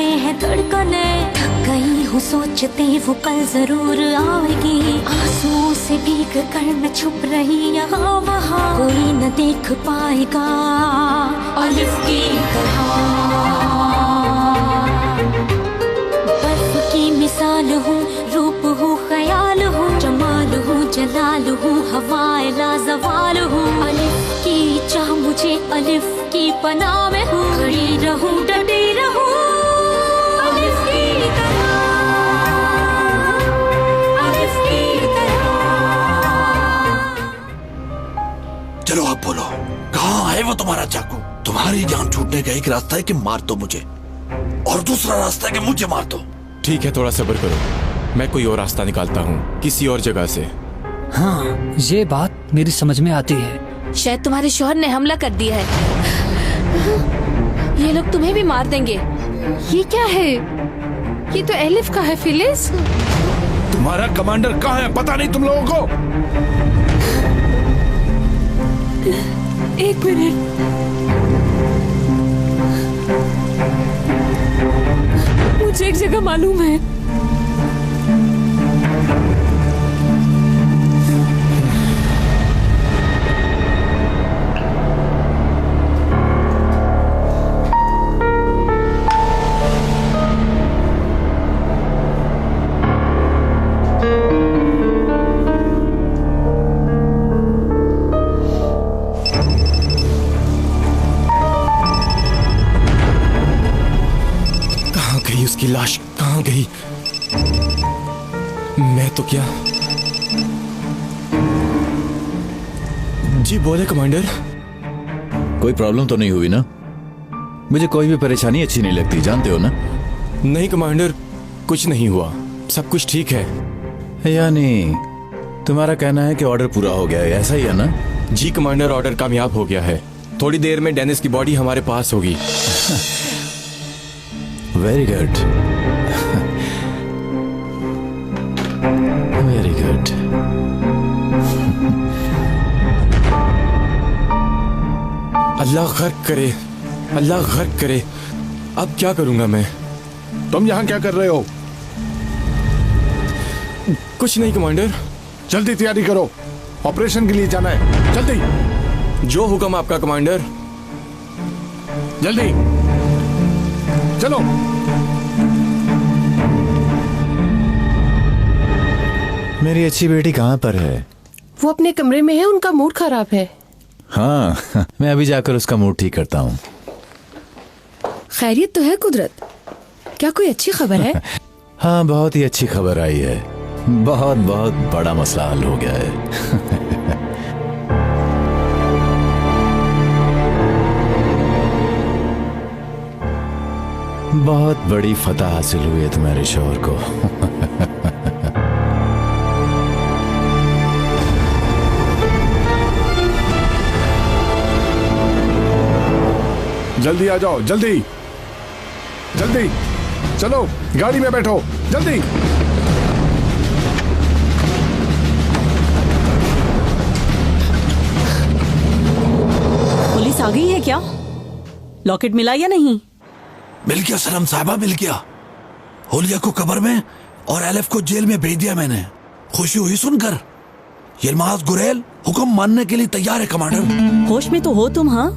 में है धड़कने, थक गई हूँ सोचते वो कल जरूर आएगी। आंसुओं से भीग कर मैं छुप रही यहाँ वहाँ, कोई न देख पाएगा अलिफ की तरह। बर्फ की मिसाल हूँ, रूप हूँ, ख्याल हूँ, जमाल हूँ, जलाल हूँ, हवाए लाजवाल हूँ। अलिफ की चाह मुझे अलिफ की पनाह में हूँ, खड़ी रहूँ डटी रहूँ अलिफ की तरह, अलिफ की तरह। चलो अब बोलो, कहाँ है वो तुम्हारा चाकू? तुम्हारी जान छूटने का एक रास्ता है कि मार दो मुझे, और दूसरा रास्ता है कि मुझे मार दो। ठीक है, थोड़ा सब्र करो, मैं कोई और रास्ता निकालता हूँ किसी और जगह से। हाँ, ये बात मेरी समझ में आती है। शायद तुम्हारे शौहर ने हमला कर दिया है, ये लोग तुम्हें भी मार देंगे। ये क्या है? ये तो एलिफ का है फिलिस। तुम्हारा कमांडर कहाँ है, पता नहीं तुम लोगों को? एक मिनट, मुझे एक जगह मालूम है। उसकी लाश कहाँ गई? मैं तो क्या? जी बोले कमांडर। कोई प्रॉब्लम तो नहीं हुई ना? मुझे कोई भी परेशानी अच्छी नहीं लगती, जानते हो ना? नहीं कमांडर, कुछ नहीं हुआ, सब कुछ ठीक है। यानी तुम्हारा कहना है कि ऑर्डर पूरा हो गया है, ऐसा ही है ना? जी कमांडर, ऑर्डर कामयाब हो गया है। थोड़ी देर में डेनिस की बॉडी हमारे पास होगी। Very good, very good. Allah गर्क करे, अल्लाह गर्क करे। अब क्या करूंगा मैं? तुम यहाँ क्या कर रहे हो? कुछ नहीं कमांडर। जल्दी तैयारी करो, ऑपरेशन के लिए जाना है, जल्दी। जो हुक्म आपका कमांडर। जल्दी चलो। मेरी अच्छी बेटी कहाँ पर है? वो अपने कमरे में है, उनका मूड खराब है। हाँ, मैं अभी जाकर उसका मूड ठीक करता हूँ। खैरियत तो है कुदरत? क्या कोई अच्छी खबर है? हाँ, बहुत ही अच्छी खबर आई है। बहुत बहुत बड़ा मसला हल हो गया है। बहुत बड़ी फतह हासिल हुई है तुम्हारे शौहर को। जल्दी आ जाओ, जल्दी जल्दी चलो, गाड़ी में बैठो, जल्दी। पुलिस आ गई है क्या? लॉकेट मिला या नहीं? मिल गया सनम साहिबा, मिल गया। होलिया को कब्र में और एलिफ को जेल में भेज दिया मैंने। खुशी हुई सुनकर। यिलमाज गुरेल हुक्म मानने के लिए तैयार है कमांडर। होश में तो हो तुम? हाँ,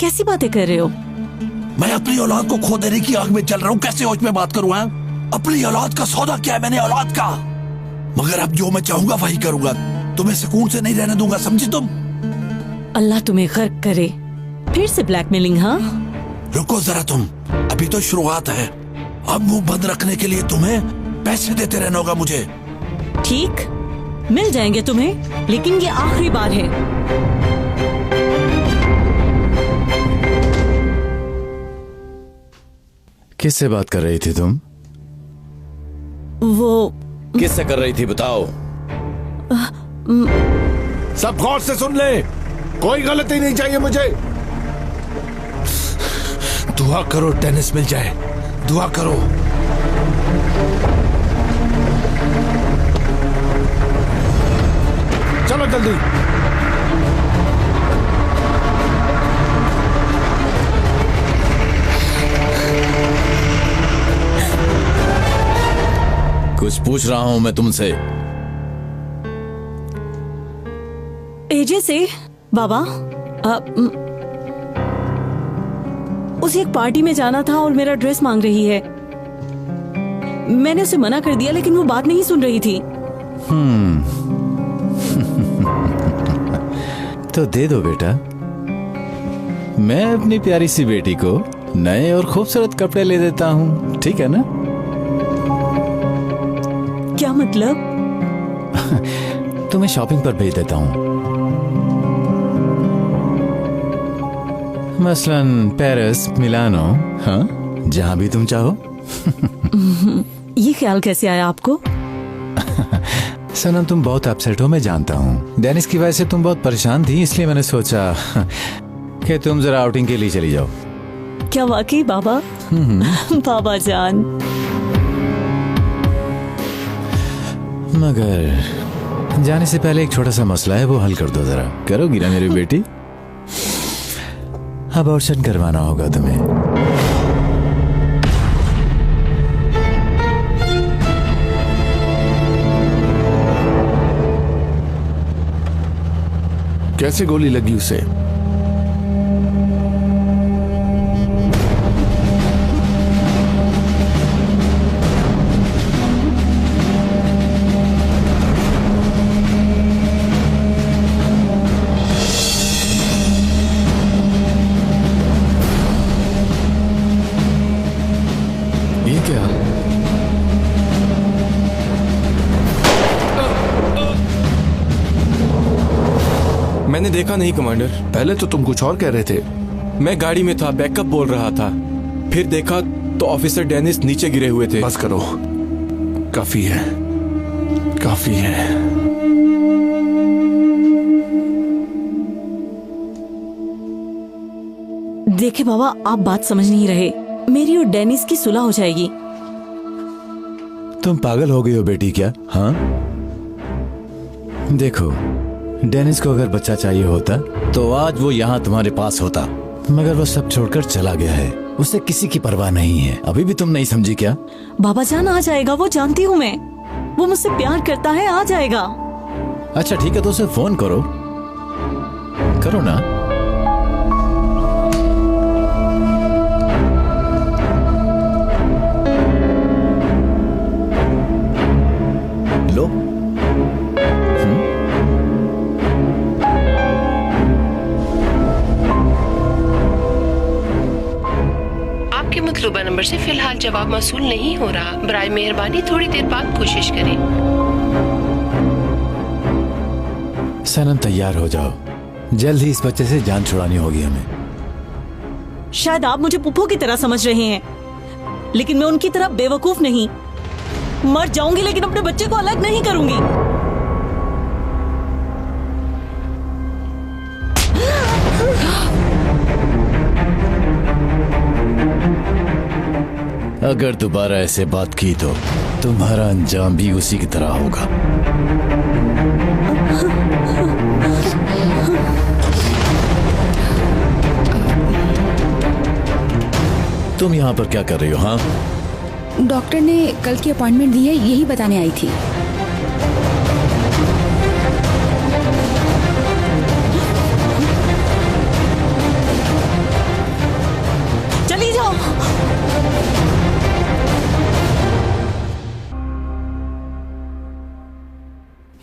कैसी बातें कर रहे हो? मैं अपनी औलाद को खो देने की आग में जल रहा हूँ, कैसे होश में बात करूँ? अपनी औलाद का सौदा किया है मैंने, औलाद का। मगर अब जो मैं चाहूंगा वही करूंगा, तुम्हें सुकून से नहीं रहने दूंगा, समझी तुम? अल्लाह तुम्हें गर्क करे। फिर से ब्लैकमेलिंग? हाँ, रुको जरा तुम, अभी तो शुरुआत है। अब मुंह बंद रखने के लिए तुम्हें पैसे देते रहना होगा मुझे। ठीक, मिल जाएंगे तुम्हें, लेकिन ये आखिरी बार है। किससे बात कर रही थी तुम? वो किससे कर रही थी बताओ? सब गौर से सुन ले, कोई गलती नहीं चाहिए मुझे। दुआ करो डेनिस मिल जाए, दुआ करो। चलो जल्दी। कुछ पूछ रहा हूं मैं तुमसे। एजे से बाबा उसे एक पार्टी में जाना था और मेरा ड्रेस मांग रही है। मैंने उसे मना कर दिया लेकिन वो बात नहीं सुन रही थी। तो दे दो बेटा। मैं अपनी प्यारी सी बेटी को नए और खूबसूरत कपड़े ले देता हूँ, ठीक है ना? क्या मतलब? तुम्हें शॉपिंग पर भेज देता हूँ, मसलन पेरिस, मिलानो, हाँ, जहां भी तुम चाहो। ये ख्याल कैसे आया आपको? सनम, तुम बहुत अपसेट हो, मैं जानता हूँ। डेनिस की वजह से तुम बहुत परेशान थी, इसलिए मैंने सोचा कि तुम जरा आउटिंग के लिए चली जाओ। क्या वाकई बाबा? बाबा जान। मगर जाने से पहले एक छोटा सा मसला है, वो हल कर दो जरा। करोगी ना मेरी बेटी? अबॉर्शन करवाना होगा तुम्हें। कैसे गोली लगी उसे? ये क्या? मैंने देखा नहीं कमांडर। पहले तो तुम कुछ और कह रहे थे। मैं गाड़ी में था, बैकअप बोल रहा था। फिर देखा तो ऑफिसर डेनिस नीचे गिरे हुए थे। बस करो, काफी है, काफी है। देखे बाबा, आप बात समझ नहीं रहे। मेरी और डेनिस की सुलह हो जाएगी। तुम पागल हो गई हो बेटी क्या? हाँ, देखो, डेनिस को अगर बच्चा चाहिए होता तो आज वो यहाँ तुम्हारे पास होता, मगर वो सब छोड़कर चला गया है। उसे किसी की परवाह नहीं है। अभी भी तुम नहीं समझी क्या? बाबा जान आ जाएगा, वो जानती हूँ मैं। वो मुझसे प्यार करता है, आ जाएगा। अच्छा ठीक है, तो उसे फोन करो, करो ना। लो। आपके मतलूबा नंबर से फिलहाल जवाब मौसूल नहीं हो रहा। बराए मेहरबानी थोड़ी देर बाद कोशिश करें। सनम, तैयार हो जाओ, जल्द ही इस बच्चे से जान छुड़ानी होगी हमें। शायद आप मुझे पुप्पो की तरह समझ रहे हैं, लेकिन मैं उनकी तरह बेवकूफ नहीं। मर जाऊंगी लेकिन अपने बच्चे को अलग नहीं करूंगी। अगर दोबारा ऐसे बात की तो तुम्हारा अंजाम भी उसी की तरह होगा। तुम यहाँ पर क्या कर रही हो? हाँ, डॉक्टर ने कल की अपॉइंटमेंट दी है, यही बताने आई थी। चली जाओ।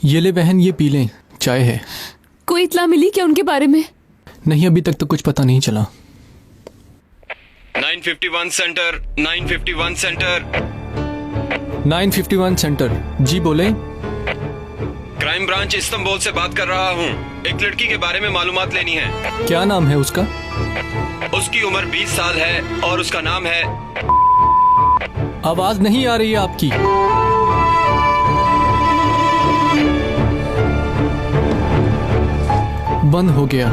ये ले बहन, ये पी लें, चाय है। कोई इत्तला मिली क्या उनके बारे में? नहीं, अभी तक तो कुछ पता नहीं चला। 951 सेंटर, 951 सेंटर, 951 सेंटर। जी बोले। क्राइम ब्रांच इस्तांबुल से बात कर रहा हूँ। एक लड़की के बारे में मालूमात लेनी है। क्या नाम है उसका? उसकी उम्र 20 साल है और उसका नाम है। आवाज नहीं आ रही है आपकी। बंद हो गया।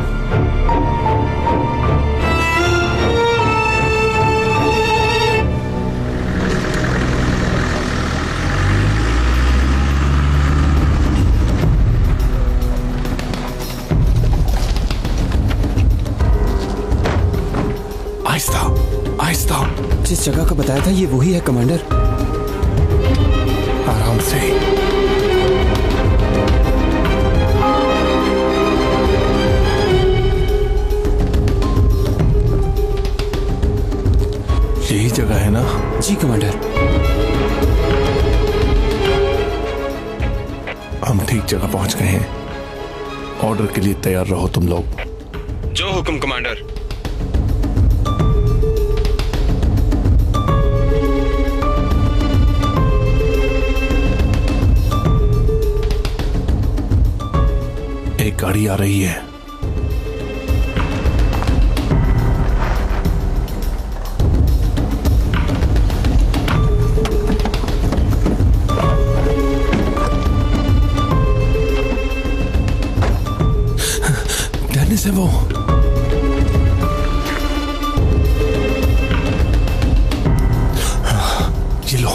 आहिस्ता आहिस्ता। जिस जगह का बताया था ये वही है कमांडर। आराम से। यही जगह है ना? जी कमांडर। हम ठीक जगह पहुंच गए हैं। ऑर्डर के लिए तैयार रहो तुम लोग। जो हुक्म कमांडर। एक गाड़ी आ रही है। डेनिस है वो। ये लो।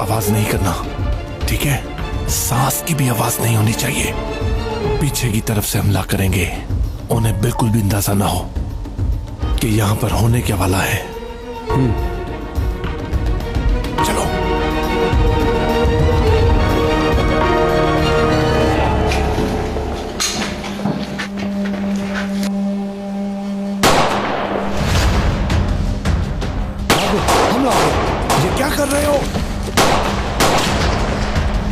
आवाज नहीं करना, ठीक है? सांस की भी आवाज नहीं होनी चाहिए। पीछे की तरफ से हमला करेंगे। उन्हें बिल्कुल भी अंदाजा ना हो कि यहां पर होने क्या वाला है। चलो। हमला। ये क्या कर रहे हो?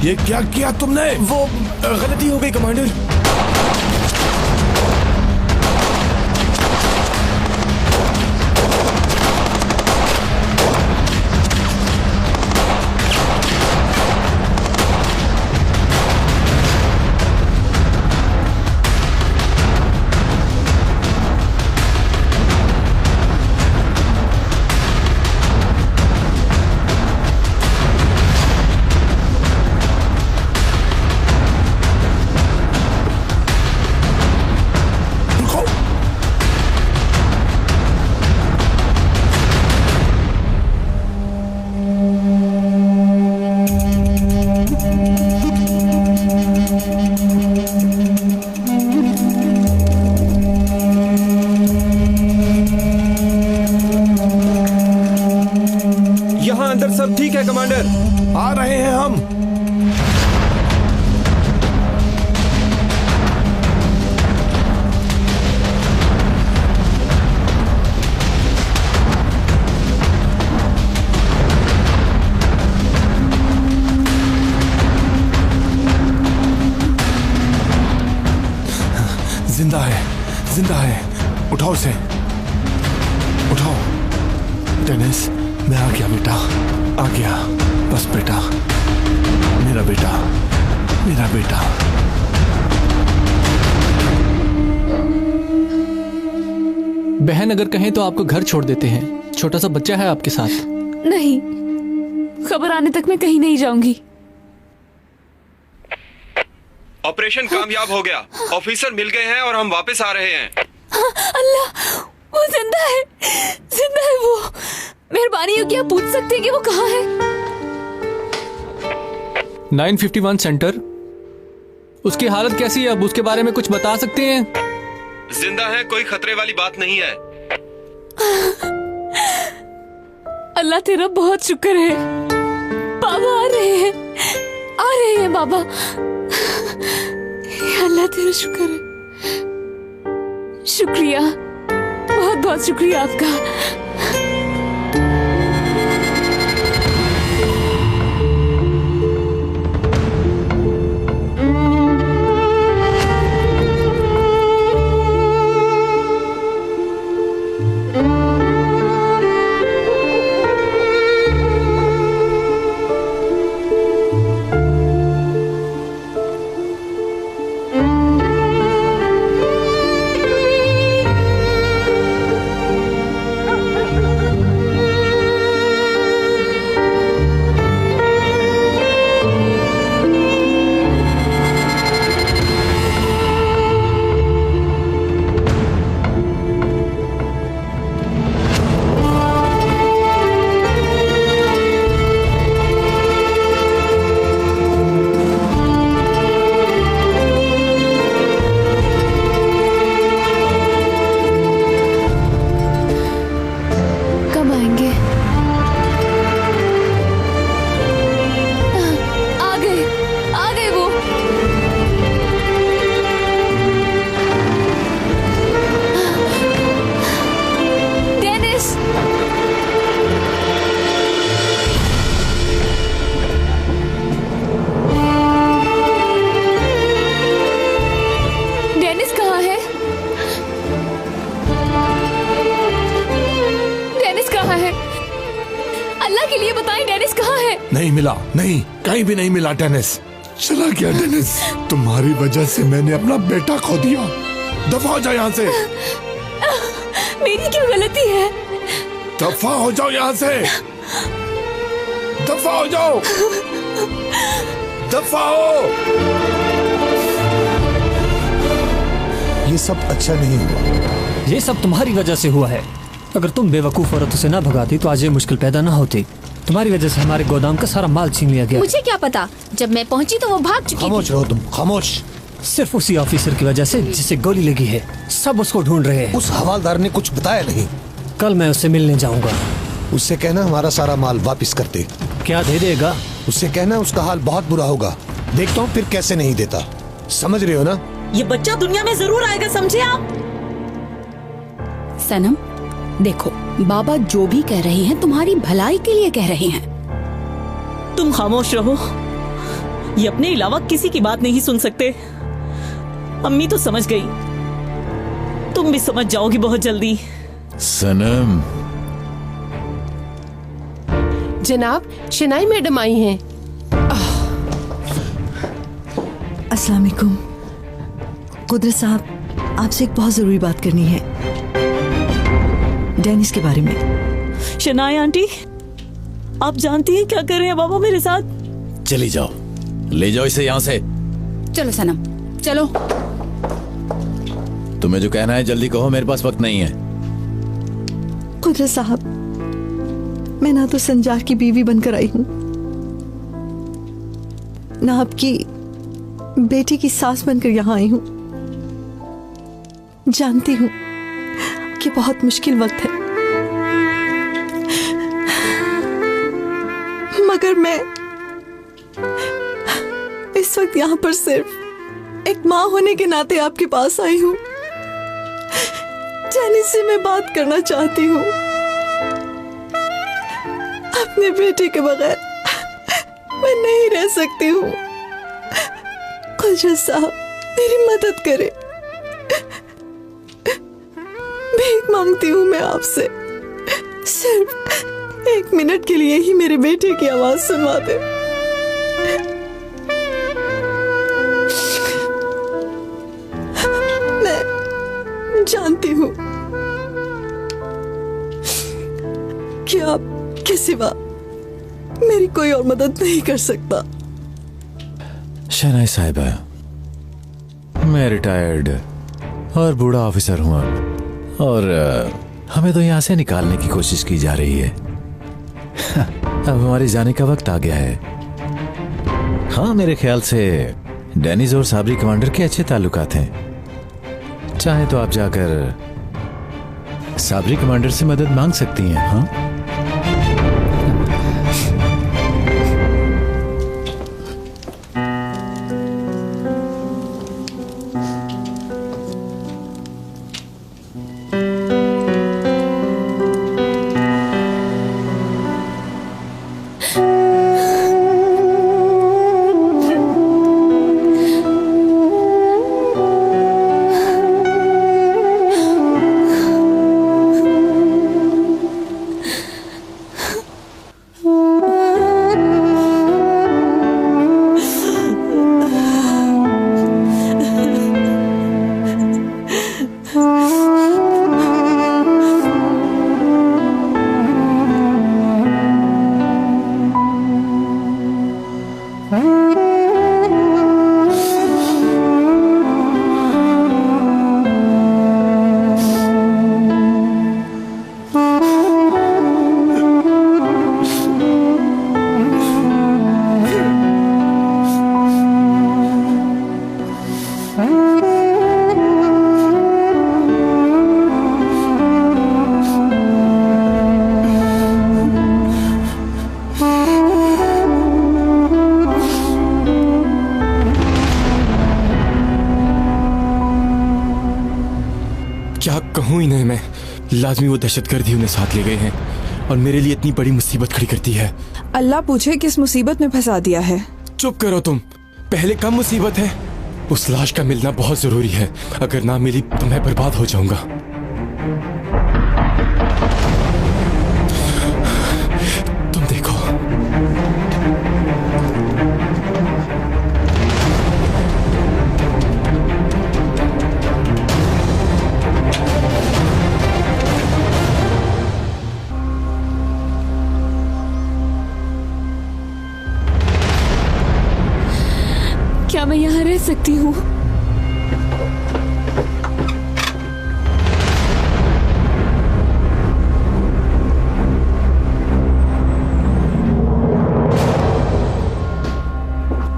ये क्या किया तुमने? वो गलती हो गई कमांडर। यहाँ अंदर सब ठीक है कमांडर। आ रहे हैं हम। जिंदा है, जिंदा है। उठाओ उसे, उठाओ। डेनिस, मैं आ गया बेटा, आ गया। बस बेटा, मेरा बेटा, मेरा बेटा। बहन अगर कहें तो आपको घर छोड़ देते हैं। छोटा सा बच्चा है आपके साथ। नहीं, खबर आने तक मैं कहीं नहीं जाऊंगी। ऑपरेशन कामयाब हो गया। ऑफिसर मिल गए हैं और हम वापस आ रहे हैं। अल्लाह, वो जिंदा है, जिंदा है वो। मेहरबानी हो, क्या पूछ सकते हैं कि वो कहाँ है? 951 सेंटर। उसकी हालत कैसी है अब? उसके बारे में कुछ बता सकते हैं? जिंदा है, कोई खतरे वाली बात नहीं है। अल्लाह तेरा बहुत शुक्र है। बाबा आ रहे हैं, आ रहे हैं बाबा। अल्लाह तेरा शुक्र है। शुक्रिया, बहुत बहुत शुक्रिया आपका। नहीं मिला, नहीं, कहीं भी नहीं मिला डेनिस। चला गया डेनिस। तुम्हारी वजह से मैंने अपना बेटा खो दिया। दफा हो जाओ यहाँ से। मेरी क्या गलती है? दफा हो जाओ यहाँ से। दफा हो जाओ। दफा हो। ये सब अच्छा नहीं हुआ। ये सब तुम्हारी वजह से हुआ है। अगर तुम बेवकूफ औरत उसे ना भगाती तो आज ये मुश्किल पैदा ना होती। तुम्हारी वजह से हमारे गोदाम का सारा माल छीन लिया गया। मुझे क्या पता, जब मैं पहुंची तो वो भाग चुकी खामोश रहो तुम, खामोश। सिर्फ उसी ऑफिसर की वजह से जिसे गोली लगी है, सब उसको ढूंढ रहे हैं। उस हवालदार ने कुछ बताया नहीं? कल मैं उससे मिलने जाऊंगा। उससे कहना हमारा सारा माल वापस कर दे। क्या दे देगा? उससे कहना उसका हाल बहुत बुरा होगा। देखता हूँ फिर कैसे नहीं देता। समझ रहे हो ना? ये बच्चा दुनिया में जरूर आएगा, समझे आप? सनम देखो, बाबा जो भी कह रहे हैं तुम्हारी भलाई के लिए कह रहे हैं। तुम खामोश रहो। ये अपने अलावा किसी की बात नहीं सुन सकते। अम्मी तो समझ गई, तुम भी समझ जाओगी बहुत जल्दी। सनम। जनाब, शनाई मैडम आई हैं। अस्सलाम वालेकुम। कुदरत साहब, आपसे एक बहुत जरूरी बात करनी है, डेनिस के बारे में। शनाई आंटी, आप जानती हैं क्या कर रहे हैं बाबा मेरे साथ? चली जाओ, ले जाओ इसे यहाँ से। चलो सनम, चलो। तुम्हें जो कहना है जल्दी कहो, मेरे पास वक्त नहीं है। कुदरत साहब, मैं ना तो संजार की बीवी बनकर आई हूँ, ना आपकी बेटी की सास बनकर यहाँ आई हूँ। जानती हूँ कि बहुत मुश्किल वक्त है, मगर मैं इस वक्त यहाँ पर सिर्फ एक माँ होने के नाते आपके पास आई हूँ। डेनिस से मैं बात करना चाहती हूँ। अपने बेटे के बगैर मैं नहीं रह सकती हूँ। कुदरत साहब, मेरी मदद करें। भीख मांगती हूँ मैं आपसे, सिर्फ 1 मिनट के लिए ही मेरे बेटे की आवाज सुनवा दे। मैं जानती हूँ कि आप के सिवा मेरी कोई और मदद नहीं कर सकता। शनाई साहिबा, मैं रिटायर्ड और बूढ़ा ऑफिसर हूं अब, और हमें तो यहां से निकालने की कोशिश की जा रही है। अब हमारे जाने का वक्त आ गया है। हाँ, मेरे ख्याल से डेनिस और साबरी कमांडर के अच्छे ताल्लुकात हैं। चाहे तो आप जाकर साबरी कमांडर से मदद मांग सकती हैं। हाँ, क्या कहूँ इन्हें मैं। लाजमी वो दहशतगर्द उन्हें साथ ले गए हैं और मेरे लिए इतनी बड़ी मुसीबत खड़ी करती है। अल्लाह पूछे किस मुसीबत में फंसा दिया है। चुप करो तुम, पहले कम मुसीबत है। उस लाश का मिलना बहुत जरूरी है, अगर ना मिली तो मैं बर्बाद हो जाऊंगा। तुम देखो, सकती हूँ।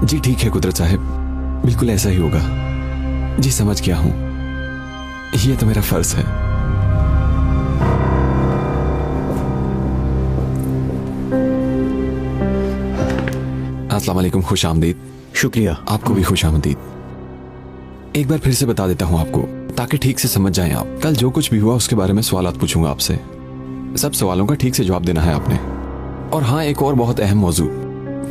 जी ठीक है कुदरत साहब, बिल्कुल ऐसा ही होगा। जी समझ गया हूं, ये तो मेरा फर्ज है। अस्सलाम वालेकुम, खुश आमदीद। शुक्रिया। आपको भी खुश आमदीद। एक बार फिर से बता देता हूं आपको, ताकि ठीक से समझ जाएं आप। कल जो कुछ भी हुआ उसके बारे में सवालात पूछूंगा आपसे। सब सवालों का ठीक से जवाब देना है आपने। और हाँ, एक और बहुत अहम मौजू,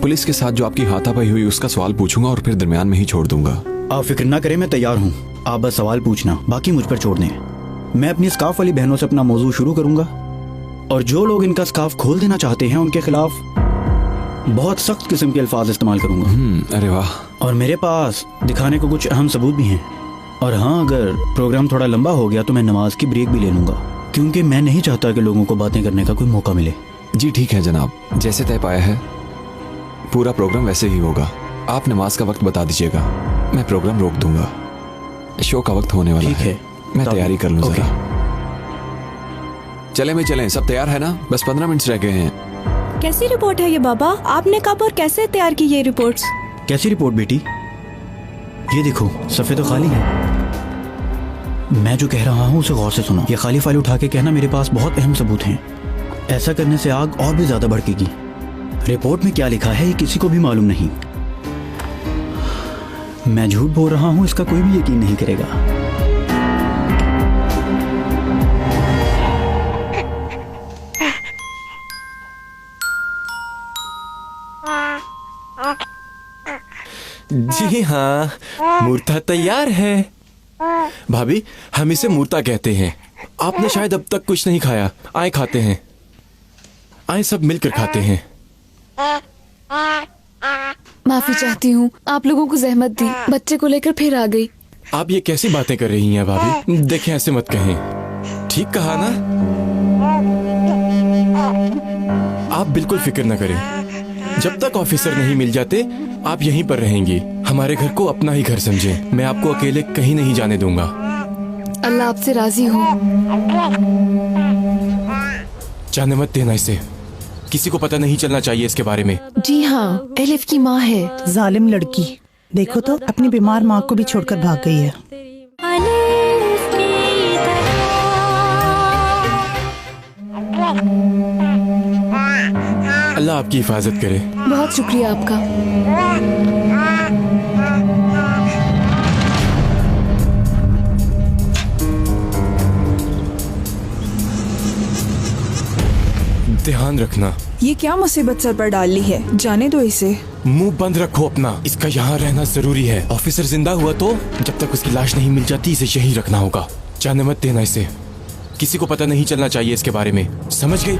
पुलिस के साथ जो आपकी हाथापाई हुई उसका सवाल पूछूंगा और फिर दरमियान में ही छोड़ दूंगा। आप फिक्र ना करें, मैं तैयार हूँ। आप बस सवाल पूछना, बाकी मुझ पर छोड़ दें। मैं अपनी स्काफ वाली बहनों से अपना मौजू शुरू करूंगा और जो लोग इनका स्काफ खोल देना चाहते हैं उनके खिलाफ बहुत सख्त किस्म के अल्फाज इस्तेमाल करूंगा। अरे वाह। और मेरे पास दिखाने को कुछ अहम सबूत भी हैं। और हाँ, अगर प्रोग्राम थोड़ा लंबा हो गया तो मैं नमाज की ब्रेक भी ले लूंगा, क्योंकि मैं नहीं चाहता कि लोगों को बातें करने का कोई मौका मिले। जी ठीक है जनाब, जैसे तय पाया है पूरा प्रोग्राम वैसे ही होगा। आप नमाज का वक्त बता दीजिएगा, मैं प्रोग्राम रोक दूंगा। शो का वक्त होने वाला है, मैं तैयारी कर लूं जरा। चले में चलें, सब तैयार है ना? बस 15 मिनट रह गए हैं। कैसी रिपोर्ट है ये बाबा? आपने कब और कैसे तैयार की ये रिपोर्ट्स? कैसी रिपोर्ट बेटी? ये देखो, सफ़े तो खाली है। मैं जो कह रहा हूँ उसे गौर से सुनो। ये खाली फाइल उठा के कहना मेरे पास बहुत अहम सबूत हैं। ऐसा करने से आग और भी ज्यादा भड़केगी। रिपोर्ट में क्या लिखा है ये किसी को भी मालूम नहीं। मैं झूठ बोल रहा हूँ इसका कोई भी यकीन नहीं करेगा। जी हाँ, मूर्ता तैयार है। भाभी, हम इसे मूर्ता कहते हैं। आपने शायद अब तक कुछ नहीं खाया। आए खाते हैं, आए सब मिलकर खाते हैं। माफी चाहती हूँ, आप लोगों को जहमत दी, बच्चे को लेकर फिर आ गई। आप ये कैसी बातें कर रही हैं भाभी? देखें, ऐसे मत कहें। ठीक कहा ना? आप बिल्कुल फिक्र न करें। जब तक ऑफिसर नहीं मिल जाते आप यहीं पर रहेंगी। हमारे घर को अपना ही घर समझें। मैं आपको अकेले कहीं नहीं जाने दूंगा। अल्लाह आपसे राजी हो। जाने मत देना इसे, किसी को पता नहीं चलना चाहिए इसके बारे में। जी हाँ, एलिफ की माँ है। जालिम लड़की, देखो तो अपनी बीमार माँ को भी छोड़कर भाग गई है। अल्लाह आपकी हिफाजत करे। बहुत शुक्रिया आपका। ध्यान रखना। ये क्या मुसीबत सर पर डाल ली है? जाने दो इसे। मुंह बंद रखो अपना, इसका यहाँ रहना जरूरी है। ऑफिसर जिंदा हुआ तो जब तक उसकी लाश नहीं मिल जाती इसे यहीं रखना होगा। जाने मत देना इसे, किसी को पता नहीं चलना चाहिए इसके बारे में। समझ गई?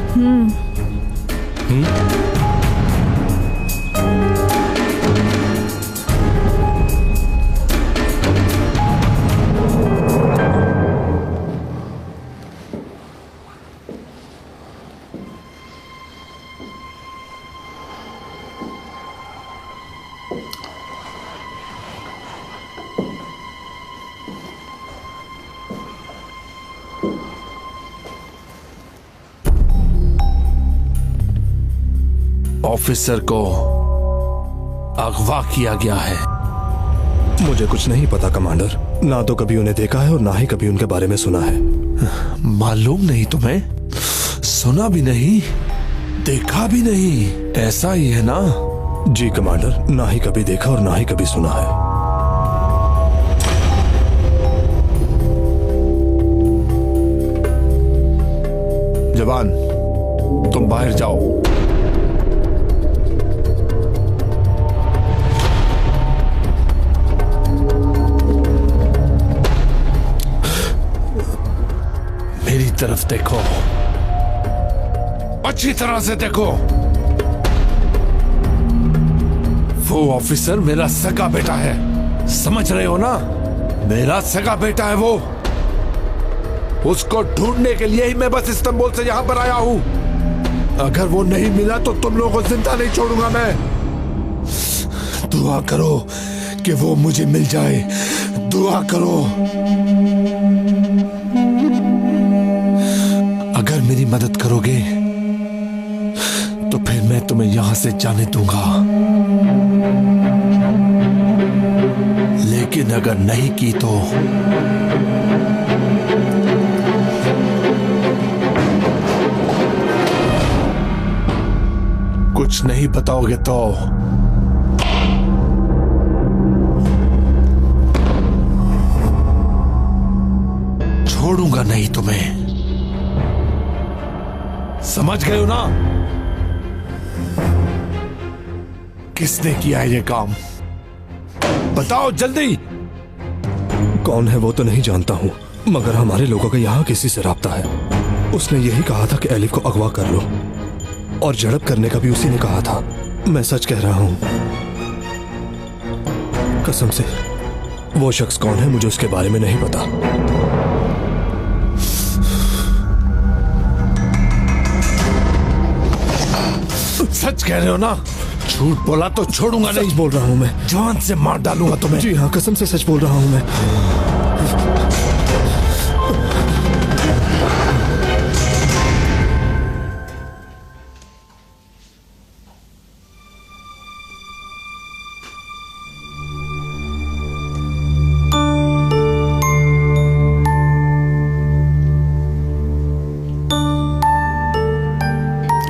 ऑफिसर को अगवा किया गया है। मुझे कुछ नहीं पता कमांडर, ना तो कभी उन्हें देखा है और ना ही कभी उनके बारे में सुना है। मालूम नहीं तुम्हें? सुना भी नहीं, देखा भी नहीं, ऐसा ही है ना? जी कमांडर, ना ही कभी देखा और ना ही कभी सुना है। जवान, तुम बाहर जाओ। मेरी तरफ देखो, अच्छी तरह से देखो। वो ऑफिसर मेरा सगा बेटा है, समझ रहे हो ना? मेरा सगा बेटा है वो। उसको ढूंढने के लिए ही मैं बस इस्तांबुल से यहां पर आया हूं। अगर वो नहीं मिला तो तुम लोगों को जिंदा नहीं छोड़ूंगा मैं। दुआ करो कि वो मुझे मिल जाए। दुआ करो। अगर मेरी मदद करोगे तो फिर मैं तुम्हें यहां से जाने दूंगा, लेकिन अगर नहीं की तो कुछ नहीं बताओगे तो छोड़ूंगा नहीं तुम्हें। समझ गए हो ना? किसने किया है ये काम? बताओ जल्दी। कौन है वो तो नहीं जानता हूँ, मगर हमारे लोगों का यहाँ किसी से राब्ता है। उसने यही कहा था कि एलिफ को अगवा कर लो, और झड़प करने का भी उसी ने कहा था। मैं सच कह रहा हूँ, कसम से। वो शख्स कौन है मुझे उसके बारे में नहीं पता। सच कह रहे हो ना? झूठ बोला तो छोड़ूंगा नहीं। सच बोल रहा हूँ मैं। जान से मार डालूंगा तुम्हें। जी हाँ, कसम से सच बोल रहा हूँ मैं।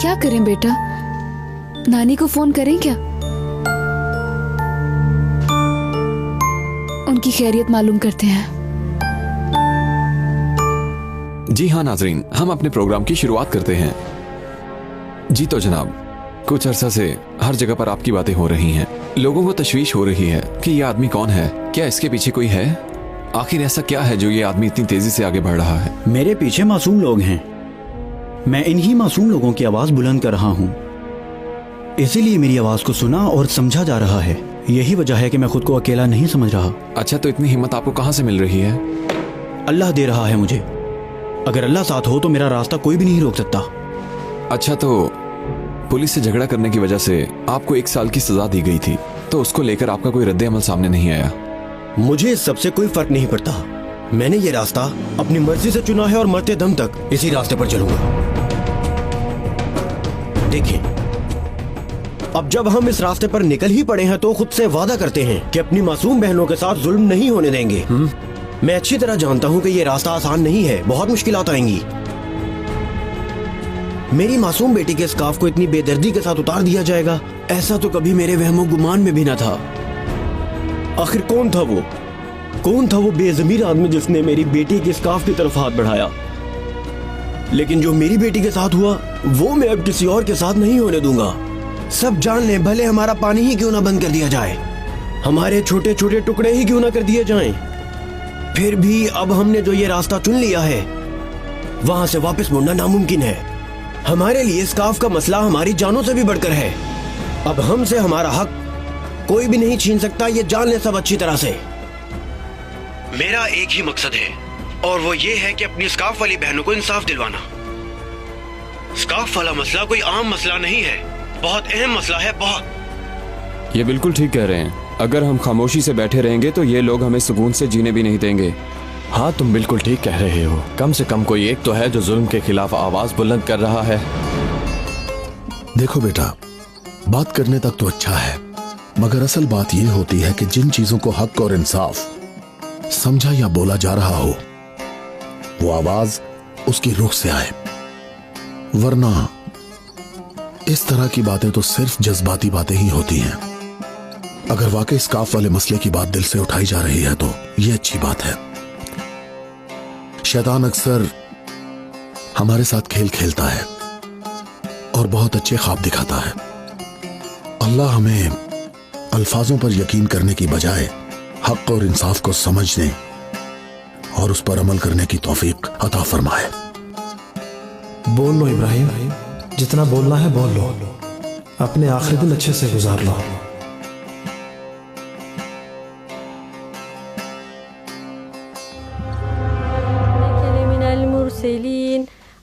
क्या करें बेटा? नानी को फोन करें क्या? उनकी खैरियत मालूम करते हैं। जी हाँ नाजरीन, हम अपने प्रोग्राम की शुरुआत करते हैं। जी तो जनाब, कुछ अरसा से हर जगह पर आपकी बातें हो रही हैं। लोगों को तशवीश हो रही है कि ये आदमी कौन है, क्या इसके पीछे कोई है? आखिर ऐसा क्या है जो ये आदमी इतनी तेजी से आगे बढ़ रहा है? मेरे पीछे मासूम लोग हैं। मैं इन्हीं मासूम लोगों की आवाज बुलंद कर रहा हूँ, इसीलिए मेरी आवाज को सुना और समझा जा रहा है। यही वजह है कि मैं खुद को अकेला नहीं समझ रहा। अच्छा, तो इतनी हिम्मत आपको कहाँ से मिल रही है? अल्लाह दे रहा है मुझे। अगर अल्लाह साथ हो तो मेरा रास्ता कोई भी नहीं रोक सकता। अच्छा, तो पुलिस से झगड़ा करने की वजह से आपको 1 साल की सजा दी गई थी, तो उसको लेकर आपका कोई रद्द अमल सामने नहीं आया? मुझे इस सबसे कोई फर्क नहीं पड़ता। मैंने ये रास्ता अपनी मर्जी से चुना है और मरते दम तक इसी रास्ते पर चलूंगा। देखिए, अब जब हम इस रास्ते पर निकल ही पड़े हैं तो खुद से वादा करते हैं कि अपनी मासूम बहनों के साथ जुल्म नहीं होने देंगे। मैं अच्छी तरह जानता हूं कि ये रास्ता आसान नहीं है, बहुत मुश्किलात आएंगी। मेरी मासूम बेटी के स्कार्फ को इतनी बेदर्दी के साथ उतार दिया जाएगा, ऐसा तो कभी मेरे वहमो गुमान में भी ना था। आखिर कौन था वो? कौन था वो बेज़मीर आदमी जिसने मेरी बेटी के स्कार्फ की तरफ हाथ बढ़ाया? लेकिन जो मेरी बेटी के साथ हुआ वो मैं अब किसी और के साथ नहीं होने दूंगा। सब जान लें, भले हमारा पानी ही क्यों ना बंद कर दिया जाए, हमारे छोटे छोटे टुकड़े ही क्यों ना कर दिए जाएं, फिर भी अब हमने जो ये रास्ता चुन लिया है वहां से वापस मुड़ना नामुमकिन है। हमारे लिए स्कार्फ का मसला हमारी जानों से भी बढ़कर है। अब हमसे हमारा हक कोई भी नहीं छीन सकता, ये जान लें सब अच्छी तरह से। मेरा एक ही मकसद है और वो ये है कि अपनी स्कार्फ वाली बहनों को इंसाफ दिलवाना। स्कार्फ वाला मसला कोई आम मसला नहीं है, बहुत अहम मसला है, बहुत। ये बिल्कुल ठीक कह रहे हैं। अगर हम खामोशी से बैठे रहेंगे तो ये लोग हमें सुकून से जीने भी नहीं देंगे। हाँ, तुम बिल्कुल ठीक कह रहे हो। कम से कम कोई एक तो है जो जुल्म के खिलाफ आवाज बुलंद कर रहा है। देखो बेटा, बात करने तक तो अच्छा है, मगर असल बात यह होती है कि जिन चीजों को हक और इंसाफ समझा या बोला जा रहा हो, वो आवाज उसकी रूह से आए। वरना इस तरह की बातें तो सिर्फ जज्बाती बातें ही होती हैं। अगर वाकई स्कार्फ वाले मसले की बात दिल से उठाई जा रही है तो यह अच्छी बात है। शैतान अक्सर हमारे साथ खेल खेलता है और बहुत अच्छे ख्वाब दिखाता है। अल्लाह हमें अल्फाजों पर यकीन करने की बजाय हक और इंसाफ को समझने और उस पर अमल करने की तौफीक अता फरमाए। बोल लो इब्राहिम, जितना बोलना है बोल लो, अपने आखिरी दिन अच्छे से गुजार लो।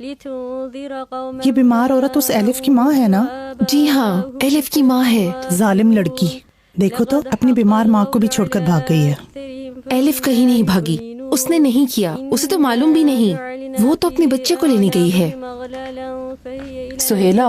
ये बीमार औरत उस एलिफ की माँ है ना? जी हाँ, एलिफ की माँ है। जालिम लड़की, देखो तो अपनी बीमार माँ को भी छोड़कर भाग गई है। एलिफ कहीं नहीं भागी, उसने नहीं किया, उसे तो मालूम भी नहीं। वो तो अपने बच्चे को लेने गई है। सुहेला,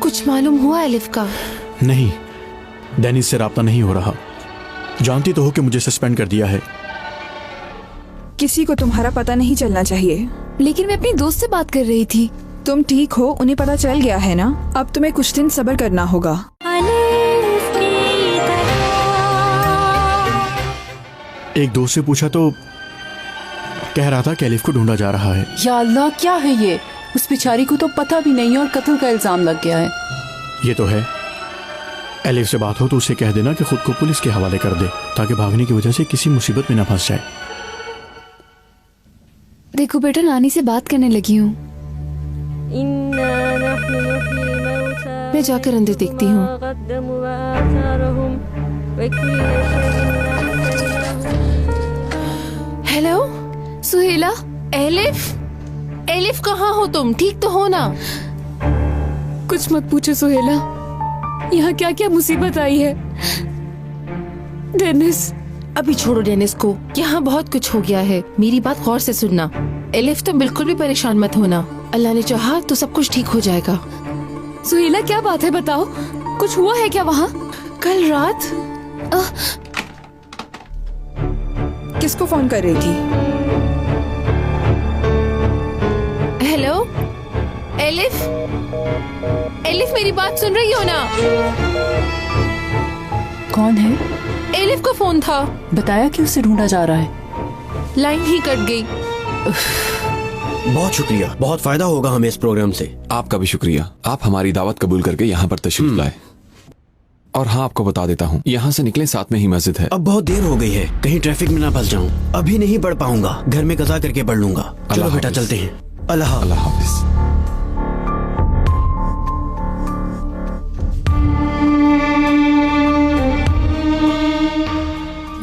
कुछ मालूम हुआ एलिफ का? नहीं, डेनिस से राब्ता नहीं हो रहा। जानती तो हो कि मुझे सस्पेंड कर दिया है। किसी को तुम्हारा पता नहीं चलना चाहिए। लेकिन मैं अपनी दोस्त से बात कर रही थी। तुम ठीक हो, उन्हें पता चल गया है ना? अब तुम्हें कुछ दिन सब्र करना होगा। एक दोस्त से पूछा तो कह रहा था कि एलिफ को ढूंढा जा रहा है। या अल्लाह, क्या है ये? उस बेचारी को तो पता भी नहीं और कत्ल का इल्जाम लग गया है। ये तो है। एलिफ से बात हो तो उसे कह देना कि खुद को पुलिस के हवाले कर दे, ताकि भागने की वजह से किसी मुसीबत में न फंस जाए। देखो बेटा, नानी से बात करने लगी हूँ। मैं जाकर अंदर देखती हूँ। हेलो सुहेला। एलिफ, एलिफ कहाँ हो तुम? ठीक तो हो ना? कुछ मत पूछो सुहेला, यहाँ क्या क्या मुसीबत आई है। डेनिस। अभी छोड़ो डेनिस को, यहाँ बहुत कुछ हो गया है। मेरी बात गौर से सुनना। एलिफ, तुम बिल्कुल भी परेशान मत होना। अल्लाह ने चाहा तो सब कुछ ठीक हो जाएगा। सुहेला, क्या बात है, बताओ। कुछ हुआ है क्या वहाँ? कल रात किसको फोन कर रही थी? हेलो एलिफ, एलिफ मेरी बात सुन रही हो ना? कौन है? एलिफ का फोन था। बताया कि उसे ढूंढा जा रहा है। लाइन ही कट गई। बहुत शुक्रिया, बहुत फायदा होगा हमें इस प्रोग्राम से। आपका भी शुक्रिया। आप हमारी दावत कबूल करके यहाँ पर तशरीफ लाए। और हाँ, आपको बता देता हूँ, यहाँ से निकले साथ में ही मस्जिद है। अब बहुत देर हो गई है, कहीं ट्रैफिक में ना फंस जाऊँ। अभी नहीं पढ़ पाऊंगा, घर में कज़ा करके पढ़ लूंगा। चलो बेटा, चलते हैं। अल्लाह हाफिज।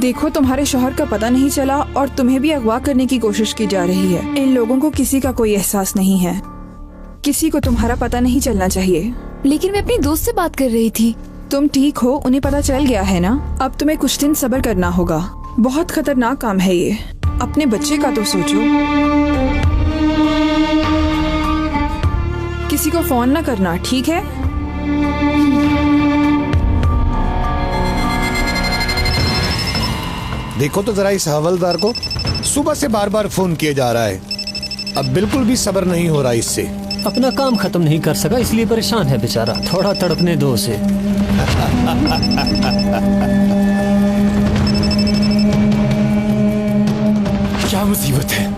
देखो, तुम्हारे शौहर का पता नहीं चला और तुम्हें भी अगवा करने की कोशिश की जा रही है। इन लोगों को किसी का कोई एहसास नहीं है। किसी को तुम्हारा पता नहीं चलना चाहिए। लेकिन मैं अपनी दोस्त से बात कर रही थी। तुम ठीक हो, उन्हें पता चल गया है ना? अब तुम्हें कुछ दिन सब्र करना होगा। बहुत खतरनाक काम है ये। अपने बच्चे का तो सोचो। किसी को फोन ना करना, ठीक है? देखो तो जरा इस हवलदार को, सुबह से बार बार फोन किए जा रहा है। अब बिल्कुल भी सब्र नहीं हो रहा इससे। अपना काम खत्म नहीं कर सका, इसलिए परेशान है बेचारा। थोड़ा तड़पने दो उसे। क्या मुसीबत है?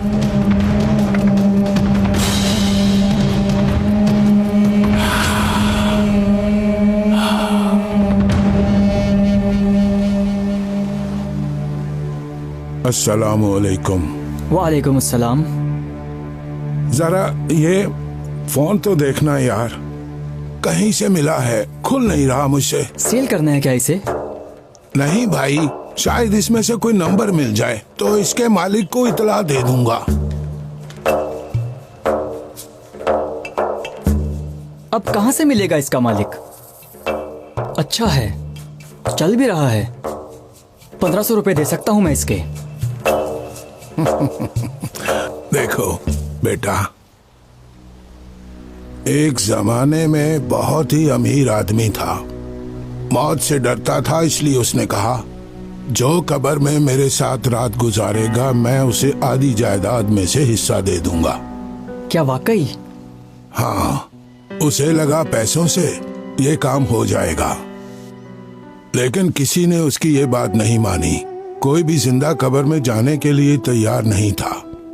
अस्सलामुअलैकुम। वालेकुम अस्सलाम। जरा ये फोन तो देखना यार, कहीं से मिला है, खुल नहीं रहा मुझसे। सेल करना है क्या इसे? नहीं भाई, शायद इसमें से कोई नंबर मिल जाए तो इसके मालिक को इतला दे दूंगा। अब कहाँ से मिलेगा इसका मालिक? अच्छा है, चल भी रहा है। 1500 रुपए दे सकता हूँ मैं इसके। देखो बेटा, एक जमाने में बहुत ही अमीर आदमी था। मौत से डरता था, इसलिए उसने कहा जो कब्र में मेरे साथ रात गुजारेगा मैं उसे आधी जायदाद में से हिस्सा दे दूंगा। क्या वाकई? हाँ, उसे लगा पैसों से ये काम हो जाएगा, लेकिन किसी ने उसकी ये बात नहीं मानी। कोई भी जिंदा कब्र में जाने के लिए तैयार नहीं था।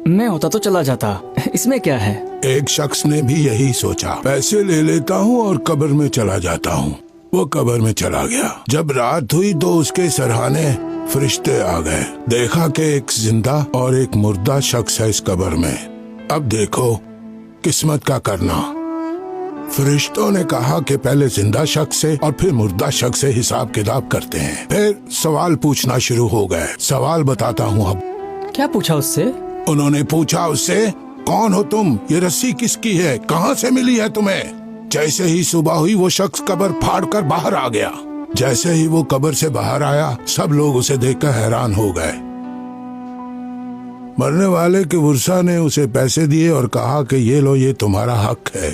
मैं होता तो चला जाता, इसमें क्या है? एक शख्स ने भी यही सोचा, पैसे ले लेता हूँ और कब्र में चला जाता हूँ। वो कब्र में चला गया। जब रात हुई तो उसके सरहाने फरिश्ते आ गए। देखा कि एक जिंदा और एक मुर्दा शख्स है इस कब्र में। अब देखो किस्मत का करना। फरिश्तों ने कहा कि पहले जिंदा शख्स से और फिर मुर्दा शख्स से हिसाब किताब करते हैं। फिर सवाल पूछना शुरू हो गए। सवाल बताता हूँ अब। क्या पूछा उससे? उन्होंने पूछा उससे, कौन हो तुम? ये रस्सी किसकी है? कहाँ से मिली है तुम्हें? जैसे ही सुबह हुई वो शख्स कब्र फाड़ कर बाहर आ गया। जैसे ही वो कब्र से बाहर आया, सब लोग उसे देखकर हैरान हो गए। मरने वाले के वर्षा ने उसे पैसे दिए और कहा कि ये लो, ये तुम्हारा हक है।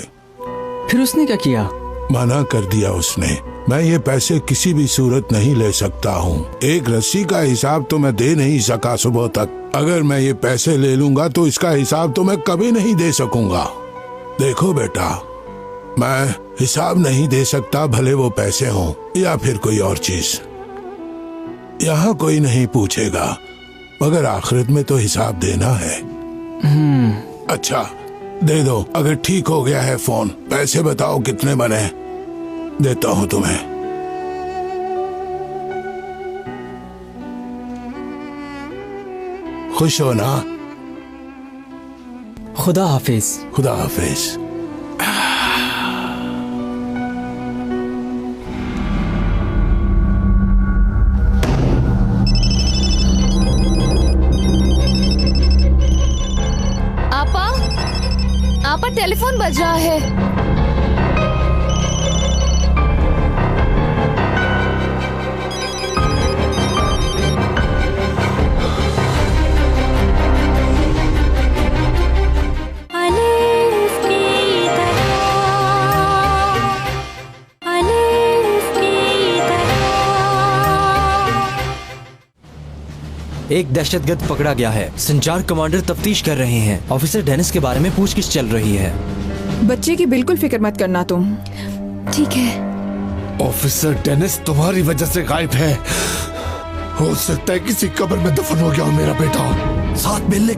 फिर उसने क्या किया? मना कर दिया उसने, मैं ये पैसे किसी भी सूरत नहीं ले सकता हूँ। एक रस्सी का हिसाब तो मैं दे नहीं सका सुबह तक। अगर मैं ये पैसे ले लूंगा तो इसका हिसाब तो मैं कभी नहीं दे सकूंगा। देखो बेटा, मैं हिसाब नहीं दे सकता, भले वो पैसे हों या फिर कोई और चीज। यहाँ कोई नहीं पूछेगा, मगर आखिरत में तो हिसाब देना है। अच्छा दे दो, अगर ठीक हो गया है फोन। पैसे बताओ कितने बने, देता हूँ तुम्हें। खुश हो ना? खुदा हाफिज। खुदा हाफिज। आपा टेलीफोन बज रहा है। एक दहशतगर्द पकड़ा गया है। संचार कमांडर तफ्तीश कर रहे हैं। ऑफिसर डेनिस के बारे में पूछगिछ चल रही है। बच्चे की बिल्कुल फिक्र मत करना तुम। ठीक है। ऑफिसर डेनिस तुम्हारी वजह से गायब है। हो सकता है किसी कब्र में दफन हो गया हो मेरा बेटा। साथ मिलने